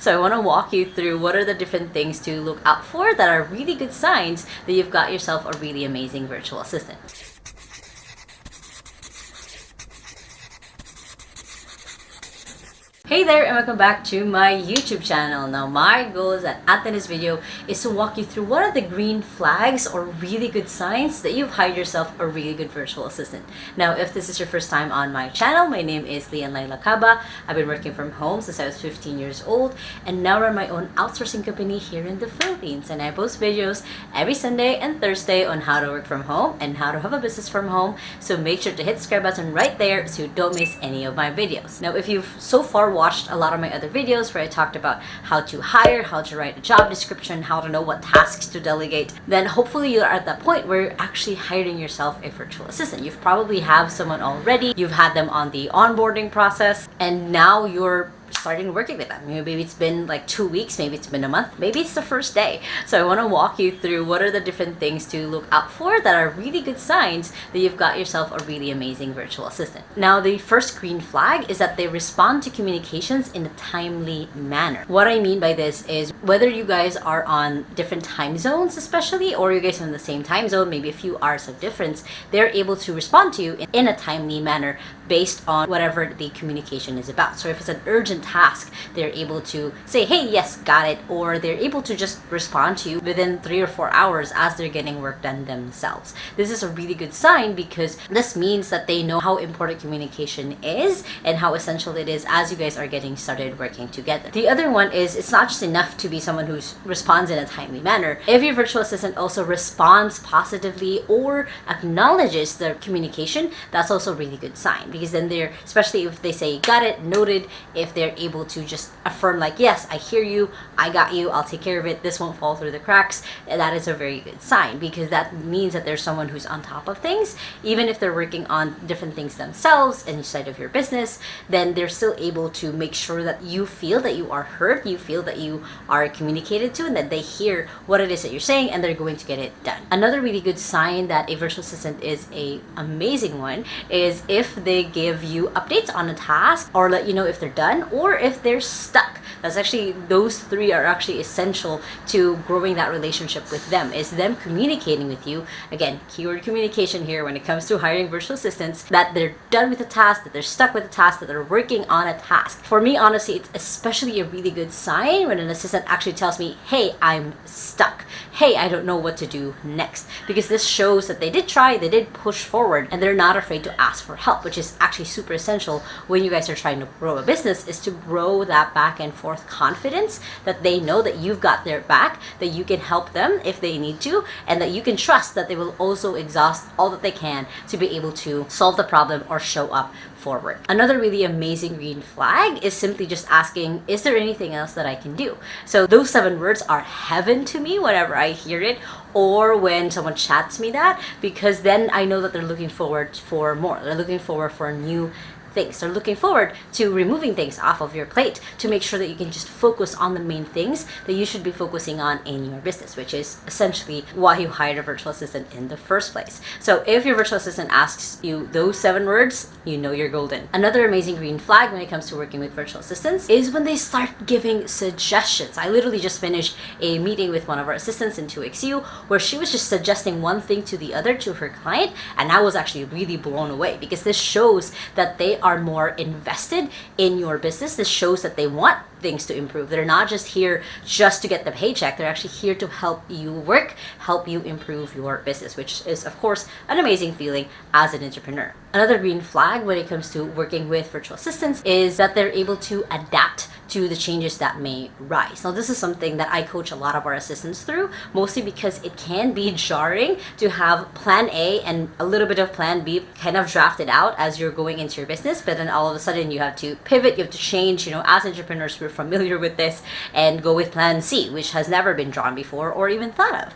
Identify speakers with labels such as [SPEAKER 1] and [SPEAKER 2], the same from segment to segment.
[SPEAKER 1] So I want to walk you through what are the different things to look out for that are really good signs that you've got yourself a really amazing virtual assistant. Hey there, and welcome back to my YouTube channel. Now my goal is at in this video is to walk you through what are the green flags or really good signs that you've hired yourself a really good virtual assistant. Now if this is your first time on my channel, my name is Lacaba. I've been working from home since I was 15 years old and now run my own outsourcing company here in the Philippines, and I post videos every Sunday and Thursday on how to work from home and how to have a business from home. So make sure to hit the subscribe button right there so you don't miss any of my videos. Now if you've so far watched a lot of my other videos where I talked about how to hire, how to write a job description, how to know what tasks to delegate, then hopefully you're at that point where you're actually hiring yourself a virtual assistant. You've probably have someone already, you've had them on the onboarding process, and now you're starting working with them. Maybe it's been like 2 weeks, maybe it's been a month, maybe it's the first day. So I want to walk you through what are the different things to look out for that are really good signs that you've got yourself a really amazing virtual assistant. Now the first green flag is that they respond to communications in a timely manner. What I mean by this is whether you guys are on different time zones especially, or you guys are in the same time zone, maybe a few hours of difference, they're able to respond to you in a timely manner based on whatever the communication is about. So if it's an urgent task, they're able to say, hey, yes, got it, or they're able to just respond to you within 3 or 4 hours as they're getting work done themselves. This is a really good sign because this means that they know how important communication is and how essential it is as you guys are getting started working together. The other one is it's not just enough to be someone who responds in a timely manner. If your virtual assistant also responds positively or acknowledges the communication, that's also a really good sign, because then they're, especially if they say got it, noted, if they're able to just affirm like, yes, I hear you, I got you, I'll take care of it, this won't fall through the cracks, that is a very good sign, because that means that there's someone who's on top of things. Even if they're working on different things themselves inside of your business, then they're still able to make sure that you feel that you are heard, you feel that you are communicated to, and that they hear what it is that you're saying and they're going to get it done. Another really good sign that a virtual assistant is a amazing one is if they give you updates on a task or let you know if they're done or if they're stuck. That's actually, those three are actually essential to growing that relationship with them, is them communicating with you. Again, keyword communication here when it comes to hiring virtual assistants, that they're done with a task, that they're stuck with a task, that they're working on a task. For me, honestly, it's especially a really good sign when an assistant actually tells me, hey, I'm stuck. Hey, I don't know what to do next. Because this shows that they did try, they did push forward, and they're not afraid to ask for help, which is actually super essential when you guys are trying to grow a business, is to grow that back and forth confidence, that they know that you've got their back, that you can help them if they need to, and that you can trust that they will also exhaust all that they can to be able to solve the problem or show up forward. Another really amazing green flag is simply just asking, is there anything else that I can do? So those 7 words are heaven to me whenever I hear it, or when someone chats me that, because then I know that they're looking forward for more. They're looking forward for new things. They're looking forward to removing things off of your plate to make sure that you can just focus on the main things that you should be focusing on in your business, which is essentially why you hired a virtual assistant in the first place. So if your virtual assistant asks you those 7 words, you know you're golden. Another amazing green flag when it comes to working with virtual assistants is when they start giving suggestions. I literally just finished a meeting with one of our assistants in 2XU where she was just suggesting one thing to the other to her client, and I was actually really blown away, because this shows that they are more invested in your business. This shows that they want things to improve. They're not just here just to get the paycheck. They're actually here to help you work, help you improve your business, which is of course an amazing feeling as an entrepreneur. Another green flag when it comes to working with virtual assistants is that they're able to adapt to the changes that may rise. Now this is something that I coach a lot of our assistants through, mostly because it can be jarring to have plan A and a little bit of plan B kind of drafted out as you're going into your business, but then all of a sudden you have to pivot, you have to change. As entrepreneurs, we're familiar with this, and go with plan C, which has never been drawn before or even thought of.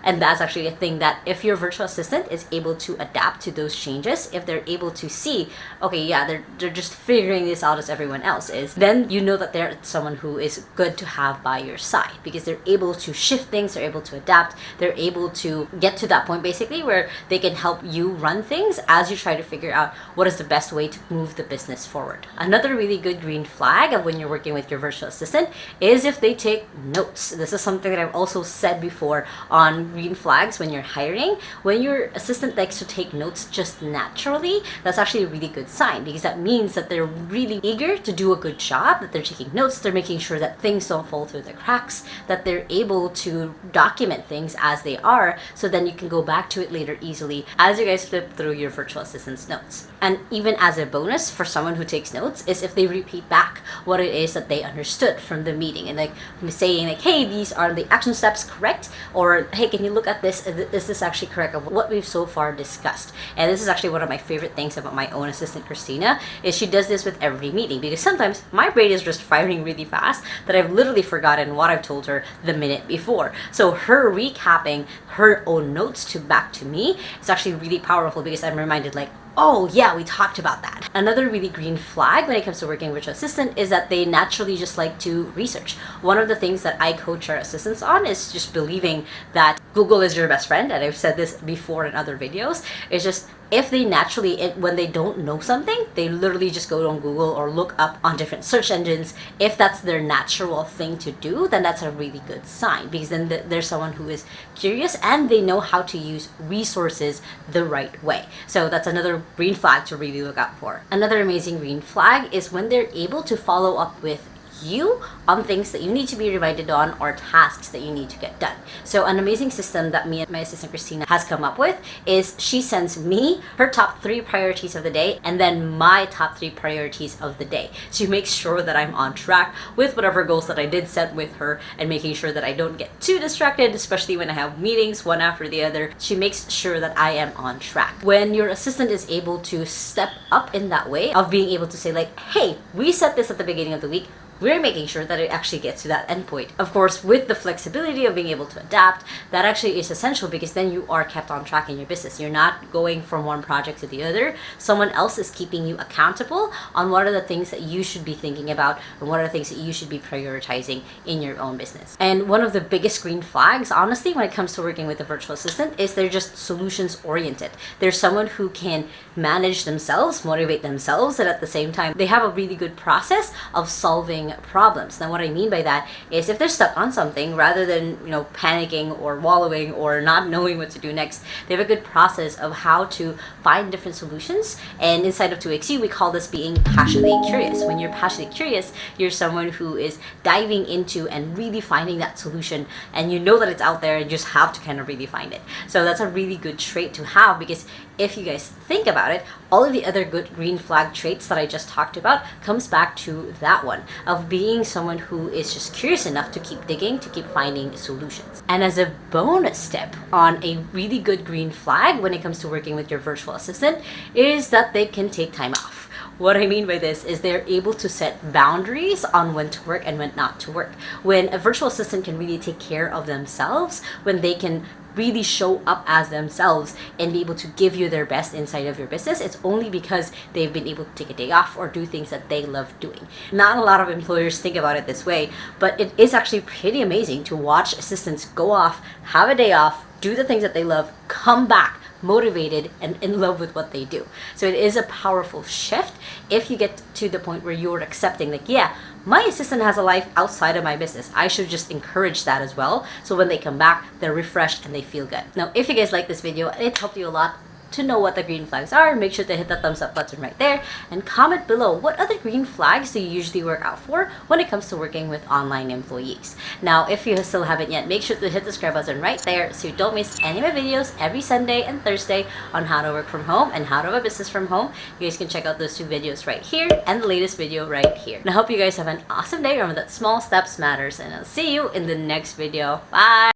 [SPEAKER 1] And that's actually a thing that if your virtual assistant is able to adapt to those changes, if they're able to see, okay, yeah, they're just figuring this out as everyone else is, then you know that they're someone who is good to have by your side, because they're able to shift things, they're able to adapt, they're able to get to that point basically where they can help you run things as you try to figure out what is the best way to move the business forward. Another really good green flag of when you're working with your virtual assistant is if they take notes. This is something that I've also said before on green flags when you're hiring. When your assistant likes to take notes just naturally, that's actually a really good sign, because that means that they're really eager to do a good job, that they're taking notes, they're making sure that things don't fall through the cracks, that they're able to document things as they are, so then you can go back to it later easily as you guys flip through your virtual assistant's notes. And even as a bonus for someone who takes notes is if they repeat back what it is that they understood from the meeting, and like saying like, hey, these are the action steps correct, or hey, can you look at this, is this actually correct of what we've so far discussed? And this is actually one of my favorite things about my own assistant Christina, is she does this with every meeting, because sometimes my brain is just firing really fast that I've literally forgotten what I've told her the minute before. So her recapping her own notes back to me is actually really powerful, because I'm reminded like, oh yeah, we talked about that. Another really green flag when it comes to working with virtual assistant is that they naturally just like to research. One of the things that I coach our assistants on is just believing that Google is your best friend, and I've said this before in other videos. It's just, if they naturally, when they don't know something, they literally just go on Google or look up on different search engines. If that's their natural thing to do, then that's a really good sign, because then there's someone who is curious and they know how to use resources the right way. So that's another green flag to really look out for. Another amazing green flag is when they're able to follow up with you on things that you need to be reminded on, or tasks that you need to get done. So an amazing system that me and my assistant Christina has come up with is she sends me her top 3 priorities of the day and then my top 3 priorities of the day. She makes sure that I'm on track with whatever goals that I did set with her, and making sure that I don't get too distracted, especially when I have meetings one after the other. She makes sure that I am on track. When your assistant is able to step up in that way of being able to say like, hey, we set this at the beginning of the week, we're making sure that it actually gets to that endpoint. Of course, with the flexibility of being able to adapt, that actually is essential, because then you are kept on track in your business. You're not going from one project to the other. Someone else is keeping you accountable on what are the things that you should be thinking about, and what are the things that you should be prioritizing in your own business. And one of the biggest green flags, honestly, when it comes to working with a virtual assistant, is they're just solutions oriented. They're someone who can manage themselves, motivate themselves, and at the same time, they have a really good process of solving problems. Now what I mean by that is, if they're stuck on something, rather than panicking or wallowing or not knowing what to do next, they have a good process of how to find different solutions. And inside of 2XU, we call this being passionately curious. When you're passionately curious, you're someone who is diving into and really finding that solution, and you know that it's out there and you just have to kind of really find it. So that's a really good trait to have, because if you guys think about it, all of the other good green flag traits that I just talked about comes back to that one of being someone who is just curious enough to keep digging, to keep finding solutions. And as a bonus step on a really good green flag when it comes to working with your virtual assistant is that they can take time off. What I mean by this is they're able to set boundaries on when to work and when not to work. When a virtual assistant can really take care of themselves, when they can really show up as themselves and be able to give you their best inside of your business, it's only because they've been able to take a day off or do things that they love doing. Not a lot of employers think about it this way, but it is actually pretty amazing to watch assistants go off, have a day off, do the things that they love, come back motivated and in love with what they do. So it is a powerful shift if you get to the point where you're accepting like, yeah, my assistant has a life outside of my business. I should just encourage that as well. So when they come back, they're refreshed and they feel good. Now, if you guys like this video, it helped you a lot to know what the green flags are, make sure to hit that thumbs up button right there and comment below what other green flags do you usually work out for when it comes to working with online employees. Now, if you still haven't yet, make sure to hit the subscribe button right there so you don't miss any of my videos every Sunday and Thursday on how to work from home and how to have a business from home. You guys can check out those 2 videos right here and the latest video right here. And I hope you guys have an awesome day. Remember that small steps matters, and I'll see you in the next video. Bye!